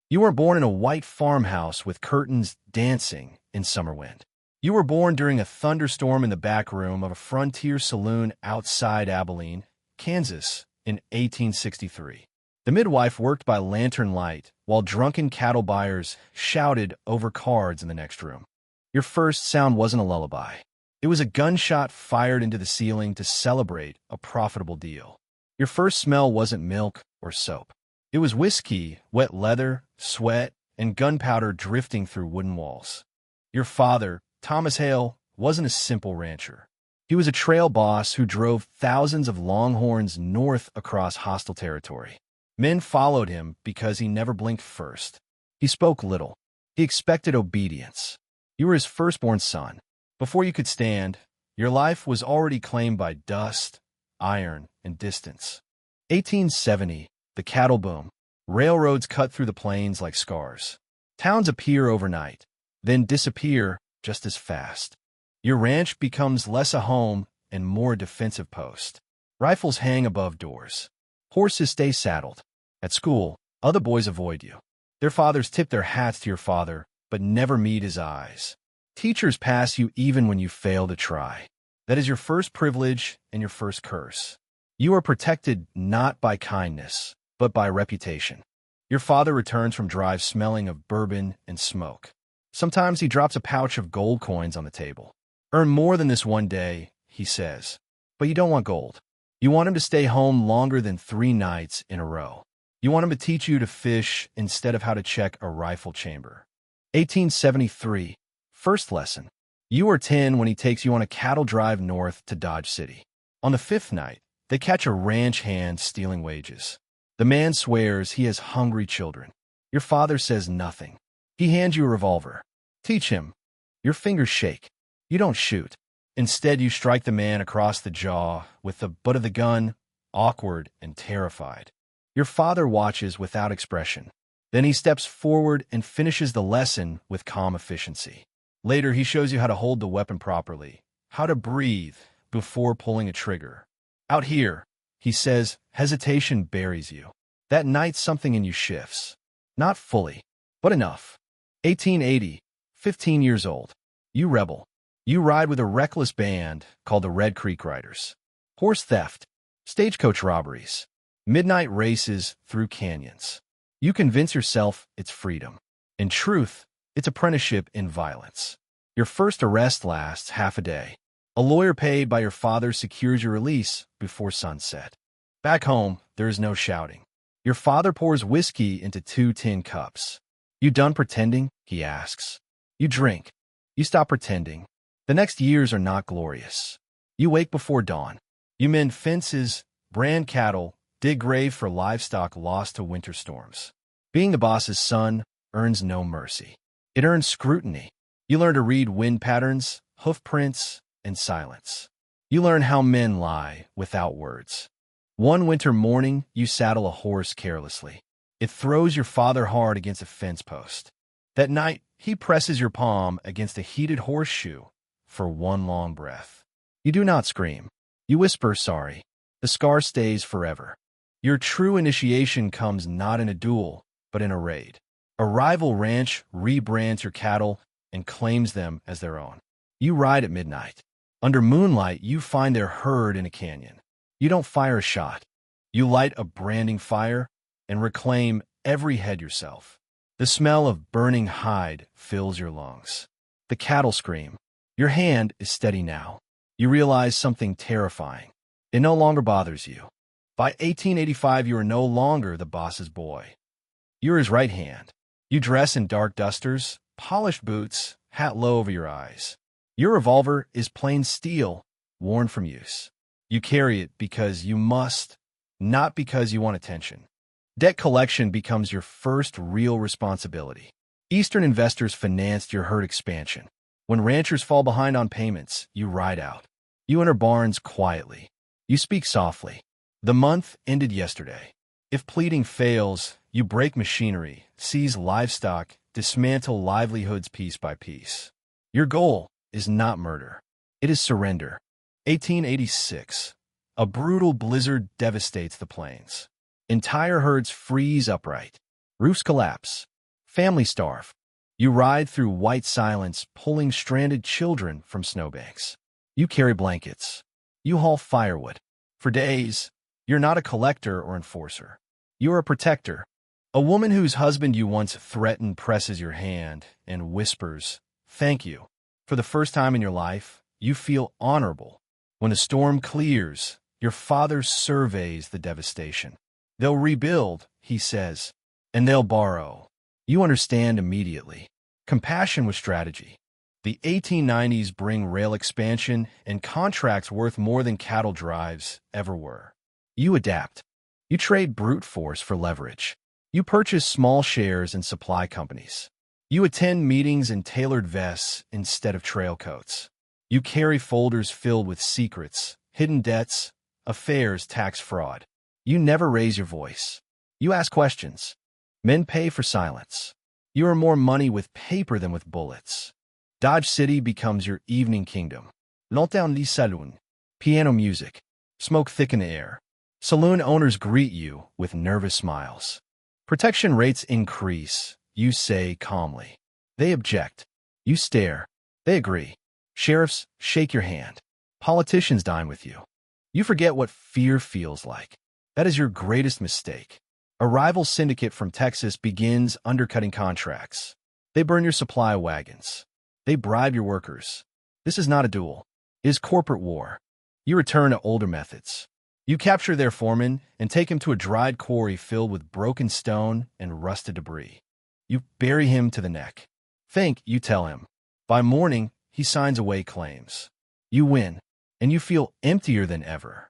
You were born in a white farmhouse with curtains dancing in summer wind. You were born during a thunderstorm in the back room of a frontier saloon outside Abilene, Kansas, in 1863. The midwife worked by lantern light while drunken cattle buyers shouted over cards in the next room. Your first sound wasn't a lullaby. It was a gunshot fired into the ceiling to celebrate a profitable deal. Your first smell wasn't milk or soap. It was whiskey, wet leather, sweat, and gunpowder drifting through wooden walls. Your father, Thomas Hale, wasn't a simple rancher. He was a trail boss who drove thousands of longhorns north across hostile territory. Men followed him because he never blinked first. He spoke little. He expected obedience. You were his firstborn son. Before you could stand, your life was already claimed by dust, iron, and distance. 1870, the cattle boom. Railroads cut through the plains like scars. Towns appear overnight, then disappear just as fast. Your ranch becomes less a home and more a defensive post. Rifles hang above doors. Horses stay saddled. At school, other boys avoid you. Their fathers tip their hats to your father, but never meet his eyes. Teachers pass you even when you fail to try. That is your first privilege and your first curse. You are protected not by kindness, but by reputation. Your father returns from drives smelling of bourbon and smoke. Sometimes he drops a pouch of gold coins on the table. Earn more than this one day, he says. But you don't want gold. You want him to stay home longer than 3 nights in a row. You want him to teach you to fish instead of how to check a rifle chamber. 1873. First lesson. You are 10 when he takes you on a cattle drive north to Dodge City. On the 5th night, they catch a ranch hand stealing wages. The man swears he has hungry children. Your father says nothing. He hands you a revolver. Teach him. Your fingers shake. You don't shoot. Instead, you strike the man across the jaw with the butt of the gun, awkward and terrified. Your father watches without expression. Then he steps forward and finishes the lesson with calm efficiency. Later, he shows you how to hold the weapon properly, how to breathe before pulling a trigger. Out here, he says, hesitation buries you. That night, something in you shifts. Not fully, but enough. 1880, 15 years old. You rebel. You ride with a reckless band called the Red Creek Riders. Horse theft, stagecoach robberies, midnight races through canyons. You convince yourself it's freedom. In truth, it's apprenticeship in violence. Your first arrest lasts half a day. A lawyer paid by your father secures your release before sunset. Back home, there is no shouting. Your father pours whiskey into 2 tin cups. You done pretending? He asks. You drink. You stop pretending. The next years are not glorious. You wake before dawn. You mend fences, brand cattle, dig grave for livestock lost to winter storms. Being the boss's son earns no mercy. It earns scrutiny. You learn to read wind patterns, hoof prints, and silence. You learn how men lie without words. One winter morning, you saddle a horse carelessly. It throws your father hard against a fence post. That night, he presses your palm against a heated horseshoe for one long breath. You do not scream. You whisper sorry. The scar stays forever. Your true initiation comes not in a duel, but in a raid. A rival ranch rebrands your cattle and claims them as their own. You ride at midnight. Under moonlight, you find their herd in a canyon. You don't fire a shot. You light a branding fire and reclaim every head yourself. The smell of burning hide fills your lungs. The cattle scream. Your hand is steady now. You realize something terrifying. It no longer bothers you. By 1885, you are no longer the boss's boy. You're his right hand. You dress in dark dusters, polished boots, hat low over your eyes. Your revolver is plain steel, worn from use. You carry it because you must, not because you want attention. Debt collection becomes your first real responsibility. Eastern investors financed your herd expansion. When ranchers fall behind on payments, you ride out. You enter barns quietly. You speak softly. The month ended yesterday. If pleading fails, you break machinery, seize livestock, dismantle livelihoods piece by piece. Your goal is not murder. It is surrender. 1886. A brutal blizzard devastates the plains. Entire herds freeze upright. Roofs collapse. Family starve. You ride through white silence, pulling stranded children from snowbanks. You carry blankets. You haul firewood. For days, you're not a collector or enforcer. You're a protector. A woman whose husband you once threatened presses your hand and whispers, "Thank you." For the first time in your life, you feel honorable. When the storm clears, your father surveys the devastation. They'll rebuild, he says, and they'll borrow. You understand immediately. Compassion with strategy. The 1890s bring rail expansion and contracts worth more than cattle drives ever were. You adapt. You trade brute force for leverage. You purchase small shares in supply companies. You attend meetings in tailored vests instead of trail coats. You carry folders filled with secrets, hidden debts, affairs, tax fraud. You never raise your voice. You ask questions. Men pay for silence. You earn more money with paper than with bullets. Dodge City becomes your evening kingdom. L'entend les saloon. Piano music. Smoke thicken the air. Saloon owners greet you with nervous smiles. Protection rates increase. You say calmly. They object. You stare. They agree. Sheriffs shake your hand. Politicians dine with you. You forget what fear feels like. That is your greatest mistake. A rival syndicate from Texas begins undercutting contracts. They burn your supply wagons. They bribe your workers. This is not a duel. It is corporate war. You return to older methods. You capture their foreman and take him to a dried quarry filled with broken stone and rusted debris. You bury him to the neck. Think, you tell him. By morning, he signs away claims. You win, and you feel emptier than ever.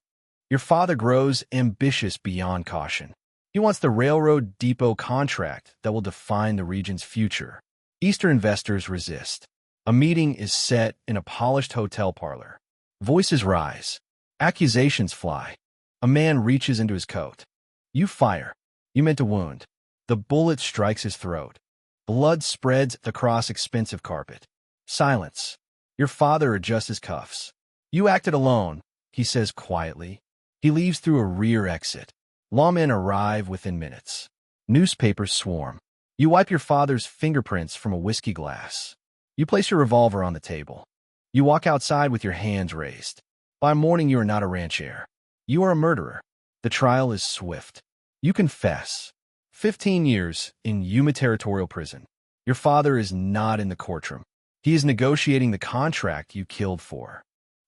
Your father grows ambitious beyond caution. He wants the railroad depot contract that will define the region's future. Eastern investors resist. A meeting is set in a polished hotel parlor. Voices rise. Accusations fly. A man reaches into his coat. You fire. You meant to wound. The bullet strikes his throat. Blood spreads across expensive carpet. Silence. Your father adjusts his cuffs. You acted alone, he says quietly. He leaves through a rear exit. Lawmen arrive within minutes. Newspapers swarm. You wipe your father's fingerprints from a whiskey glass. You place your revolver on the table. You walk outside with your hands raised. By morning, you are not a rancher. You are a murderer. The trial is swift. You confess. 15 years in Yuma Territorial Prison. Your father is not in the courtroom. He is negotiating the contract you killed for.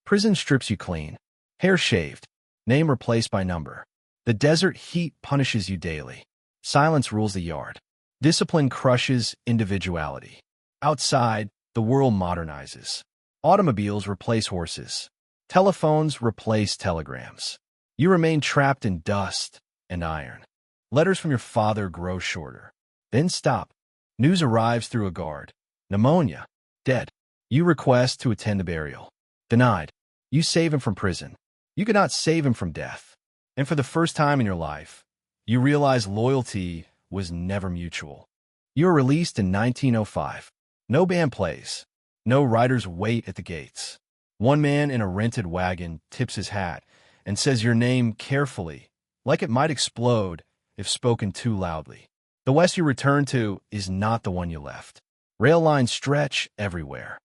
Prison strips you clean. Hair shaved. Name replaced by number. The desert heat punishes you daily. Silence rules the yard. Discipline crushes individuality. Outside, the world modernizes. Automobiles replace horses. Telephones replace telegrams. You remain trapped in dust and iron. Letters from your father grow shorter. Then stop. News arrives through a guard. Pneumonia. Dead. You request to attend the burial. Denied. You save him from prison. You could not save him from death. And for the first time in your life, you realize loyalty was never mutual. You are released in 1905. No band plays. No riders wait at the gates. One man in a rented wagon tips his hat and says your name carefully, like it might explode if spoken too loudly. The West you return to is not the one you left. Rail lines stretch everywhere.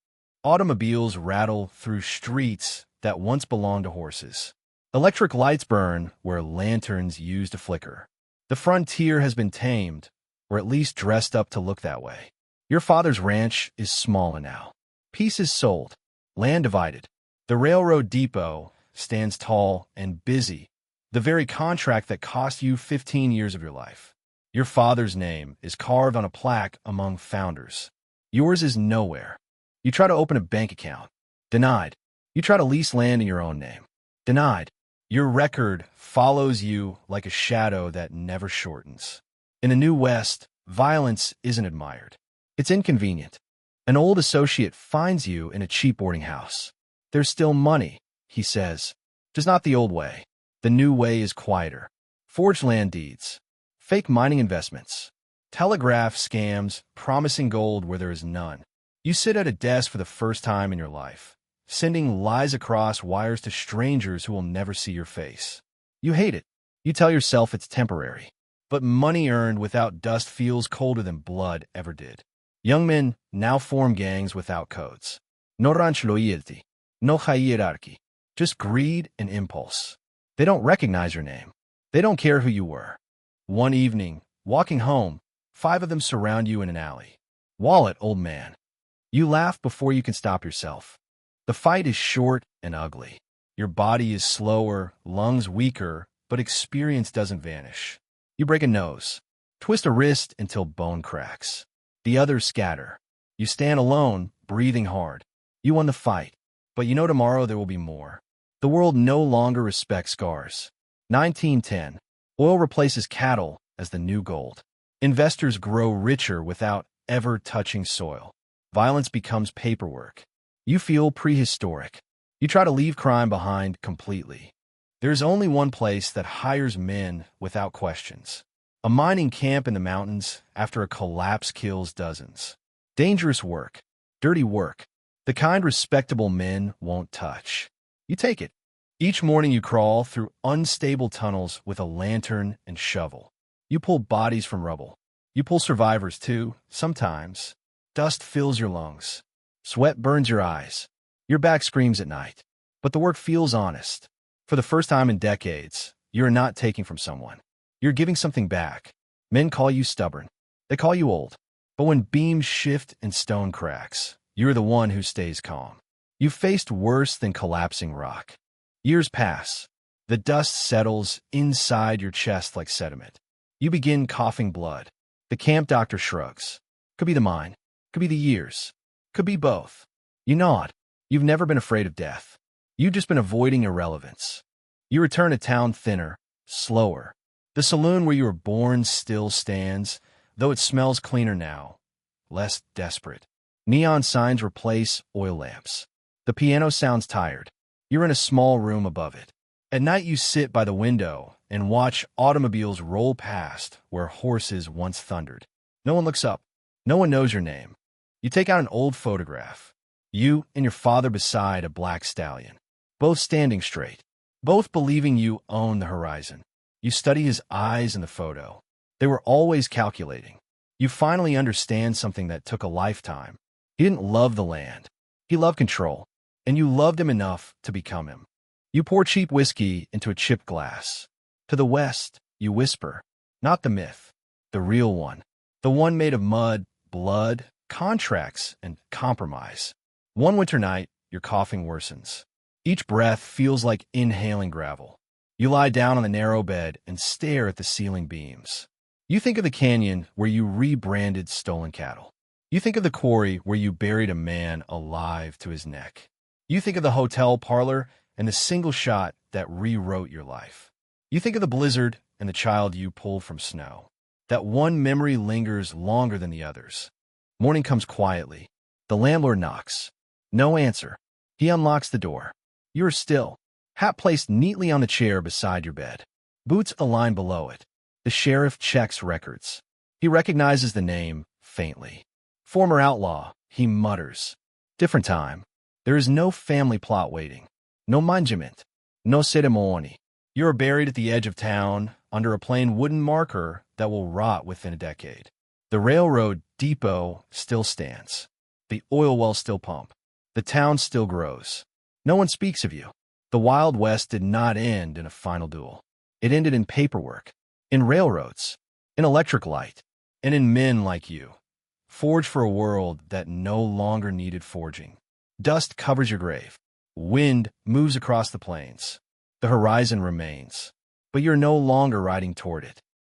Automobiles rattle through streets that once belonged to horses. Electric lights burn where lanterns used to flicker. The frontier has been tamed, or at least dressed up to look that way. Your father's ranch is smaller now. Peace is sold. Land divided. The railroad depot stands tall and busy, the very contract that cost you 15 years of your life. Your father's name is carved on a plaque among founders. Yours is nowhere. You try to open a bank account. Denied. You try to lease land in your own name. Denied. Your record follows you like a shadow that never shortens. In the New West, violence isn't admired. It's inconvenient. An old associate finds you in a cheap boarding house. There's still money, he says. Just not the old way. The new way is quieter. Forged land deeds. Fake mining investments. Telegraph scams promising gold where there is none. You sit at a desk for the first time in your life, sending lies across wires to strangers who will never see your face. You hate it. You tell yourself it's temporary. but money earned without dust feels colder than blood ever did. Young men now form gangs without codes. No ranch loyalty, no hierarchy, just greed and impulse. They don't recognize your name. They don't care who you were. One evening, walking home, 5 of them surround you in an alley. Wallet, old man. You laugh before you can stop yourself. The fight is short and ugly. Your body is slower, lungs weaker, but experience doesn't vanish. You break a nose, twist a wrist until bone cracks. The others scatter. You stand alone, breathing hard. You won the fight, but you know tomorrow there will be more. The world no longer respects scars. 1910. Oil replaces cattle as the new gold. Investors grow richer without ever touching soil. Violence becomes paperwork. You feel prehistoric. You try to leave crime behind completely. There's only one place that hires men without questions. A mining camp in the mountains after a collapse kills dozens. Dangerous work. Dirty work. The kind respectable men won't touch. You take it. Each morning you crawl through unstable tunnels with a lantern and shovel. You pull bodies from rubble. You pull survivors too, sometimes. Dust fills your lungs. Sweat burns your eyes. Your back screams at night. But the work feels honest. For the first time in decades, you're not taking from someone. You're giving something back. Men call you stubborn. They call you old. But when beams shift and stone cracks, you're the one who stays calm. You've faced worse than collapsing rock. Years pass. The dust settles inside your chest like sediment. You begin coughing blood. The camp doctor shrugs. Could be the mine. Could be the years. Could be both. You nod. You've never been afraid of death. You've just been avoiding irrelevance. You return to town thinner, slower. The saloon where you were born still stands, though it smells cleaner now, less desperate. Neon signs replace oil lamps. The piano sounds tired. You're in a small room above it. At night you sit by the window and watch automobiles roll past where horses once thundered. No one looks up. No one knows your name. You take out an old photograph. You and your father beside a black stallion. Both standing straight. Both believing you own the horizon. You study his eyes in the photo. They were always calculating. You finally understand something that took a lifetime. He didn't love the land. He loved control. And you loved him enough to become him. You pour cheap whiskey into a chipped glass. To the west, you whisper, not the myth, the real one. The one made of mud, blood, contracts, and compromise. One winter night, your coughing worsens. Each breath feels like inhaling gravel. You lie down on the narrow bed and stare at the ceiling beams. You think of the canyon where you rebranded stolen cattle. You think of the quarry where you buried a man alive to his neck. You think of the hotel parlor and the single shot that rewrote your life. You think of the blizzard and the child you pulled from snow. That one memory lingers longer than the others. Morning comes quietly. The landlord knocks. No answer. He unlocks the door. You are still. Hat placed neatly on the chair beside your bed. Boots aligned below it. The sheriff checks records. He recognizes the name faintly. Former outlaw, he mutters. Different time. There is no family plot waiting. No monument. No ceremony. You are buried at the edge of town under a plain wooden marker that will rot within a decade. The railroad depot still stands. The oil wells still pump. The town still grows. No one speaks of you. The Wild West did not end in a final duel. It ended in paperwork, in railroads, in electric light, and in men like you, forged for a world that no longer needed forging. Dust covers your grave. Wind moves across the plains. The horizon remains, but you're no longer riding toward it.